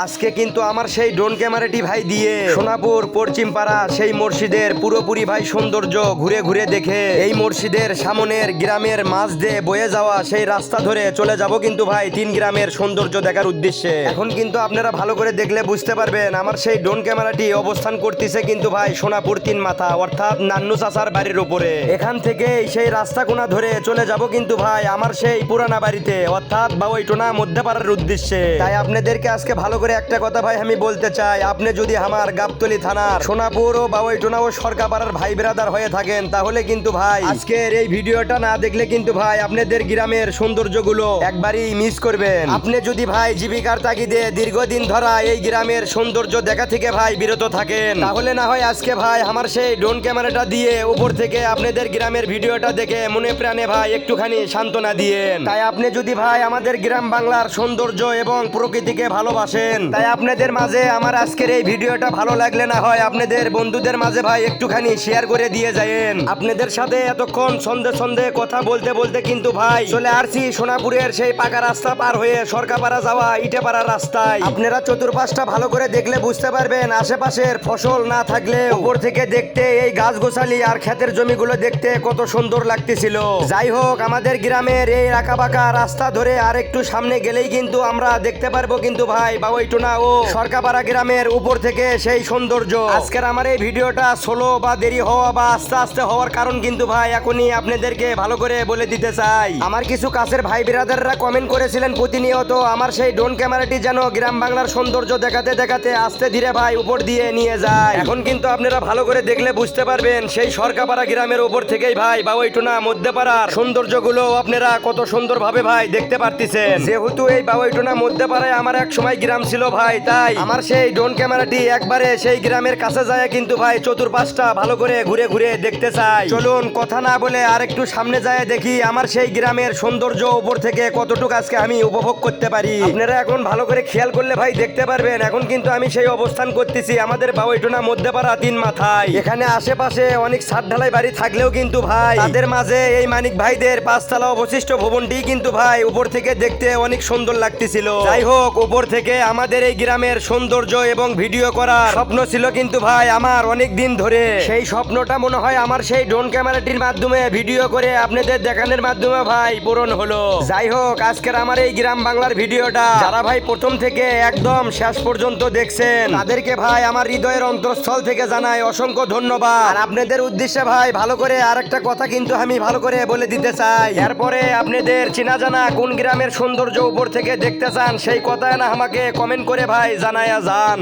আজকে কিন্তু আমার সেই ড্রোন ক্যামেরাটি ভাই দিয়ে সোনাপুর পশ্চিমপাড়া সেই মসজিদের পুরোপুরি ভাই সৌন্দর্য ঘুরে ঘুরে দেখে এই মসজিদের সামনের গ্রামের মাঝ দিয়ে বয়ে যাওয়া সেই রাস্তা ধরে চলে যাব কিন্তু ভাই 3 গ্রামের সৌন্দর্য দেখার উদ্দেশ্যে। এখন কিন্তু আপনারা ভালো করে দেখলে বুঝতে পারবেন আমার সেই ড্রোন ক্যামেরাটি অবস্থান করতেছে কিন্তু ভাই সোনাপুর 3 মাথা অর্থাৎ নান্নু চাচার বাড়ির উপরে। এখান থেকে সেই রাস্তা কোনা ধরে চলে যাব কিন্তু ভাই আমার সেই পুরানা বাড়িতে অর্থাৎ বাবুইটোনা মধ্যপাড়ার উদ্দেশ্যে। তাই আপনাদেরকে আজকে ভালো করে একটা কথা ভাই আমি বলতে চাই, আপনি যদি আমার গাবতলী থানার সোনাপুর ও বাবুইটোনা ও সরকারপাড়ার ভাই ব্রাদার হয়ে থাকেন তাহলে কিন্তু ভাই আজকের এই ভিডিওটা না দেখলে কিন্তু ভাই আপনাদের গ্রামের সৌন্দর্যগুলো একবারই মিস করবেন। আপনি যদি ভাই জীবিকার তাগিদে দীর্ঘদিন ধরা এই গ্রামের সৌন্দর্য দেখা থেকে ভাই বিরত থাকেন তাহলে না হয় আজকে ভাই আমার সেই ড্রোন ক্যামেরাটা দিয়ে উপর থেকে আপনাদের গ্রামের ভিডিওটা দেখে মনে প্রাণে ভাই একটুখানি সান্ত্বনা দিয়েন। তাই আপনি যদি ভাই আমাদের গ্রাম বাংলার সৌন্দর্য এবং প্রকৃতিকে ভালোবাসেন তাই আপনাদের মাঝে আমার আজকের এই ভিডিওটা ভালো লাগলে না হয় আপনাদের বন্ধুদের মাঝে ভাই একটুখানি শেয়ার করে দিয়ে যায়েন। আপনাদের সাথে এতক্ষণ সন্ধে সন্ধে কথা বলতে বলতে কিন্তু ভাই চলে আসছি সোনাপুরের সেই পাকা রাস্তা পার হয়ে সরকারপাড়া যাওয়া ইটেপাড়া রাস্তায়। আপনারা চতুর্পাশটা ভালো করে দেখলে বুঝতে পারবেন আশেপাশের ফসল না থাকলে উপর থেকে দেখতে এই গাছ গোছালি আর ক্ষেতের জমিগুলো দেখতে কত সুন্দর লাগতেছিল। যাই হোক আমাদের গ্রামের এই আঁকা বাঁকা রাস্তা ধরে আর একটু সামনে গেলেই কিন্তু আমরা দেখতে পারবো কিন্তু ভাই বাবুইটোনা ও সরকারপাড়া গ্রামের উপর থেকে সেই সৌন্দর্য। আজকের আমার এই ভিডিওটা স্লো বা দেরি হওয়া বা আস্তে আস্তে হওয়ার কারণ কিন্তু ভাই এখনই আপনাদেরকে ভালো করে বলে দিতে চাই। আমার কিছু কাছের ভাই বিরাদাররা কমেন্ট করেছিলেন প্রতিনিয়ত আমার সেই ড্রোন ক্যামেরাটি যেন গ্রাম বাংলার সৌন্দর্য দেখাতে দেখাতে আস্তে ধীরে ভাই উপর দিয়ে নিয়ে যায়। এখন কিন্তু আপনারা ভালো করে দেখলে বুঝতে পারবেন সেই সরকারপাড়া গ্রামের উপর থেকেই ভাই বাবুইটোনা মধ্যপাড়ার সৌন্দর্যগুলো আপনারা কত সুন্দরভাবে ভাই দেখতে পারতেছেন। যেহেতু এই বাবুইটোনা মধ্যপাড়ায় আমার এক সময় গ্রাম ছিল ভাই তাই আমার সেই ড্রোন ক্যামেরাটি একবারে সেই গ্রামের কাছে যায় কিন্তু ভাই চতুর্পাশটা ভালো করে ঘুরে ঘুরে দেখতে চাই। চলুন কথা না বলে আর একটু সামনে যায় দেখি আমার সেই গ্রামের সৌন্দর্য উপর থেকে কতটুকু আজকে আমি উপভোগ করতে পারি। আপনারা এখন ভালো করে খেয়াল করলে ভাই দেখতে পারবেন এখন কিন্তু আমি সেই অবস্থান করতেছি আমাদের বাবুইটোনা মধ্যপাড়া 3 মাথায়। এখানে আশেপাশে অনেক ছাদ ঢালাই বাড়ি থাকলেও কিন্তু ভাই তাদের মাঝে এই মানিক ভাইদের 5 তলা অবশিষ্ট ভবনটি কিন্তু ভাই উপর থেকে দেখতে অনেক সুন্দর লাগতেছিল। যাই হোক উপর থেকে আমাদের এই গ্রামের সৌন্দর্য এবং ভিডিও করার স্বপ্ন ছিল কিন্তু ভাই আমার অনেক দিন ধরে। সেই স্বপ্নটা মনে হয় আমার সেই ড্রোন ক্যামেরাটির মাধ্যমে ভিডিও করে আপনাদের দেখানোর মাধ্যমে ভাই পূরণ হলো। যাই হোক আজকের আমার এই গ্রাম বাংলার ভিডিওটা যারা ভাই প্রথম থেকে একদম শেষ পর্যন্ত দেখছেন তাদেরকে ভাই আমার হৃদয়ের অন্তঃস্থল থেকে জানাই অসংখ্য ধন্যবাদ। আর আপনাদের উদ্দেশ্যে ভাই ভালো করে আরেকটা কথা কিন্তু আমি ভালো করে বলে দিতে চাই, এরপরে আপনাদের চেনা জানা কোন গ্রামের সৌন্দর্য উপর থেকে দেখতে চান সেই কথা না আমাকে কমেন্ট করে ভাই জানায়া যান।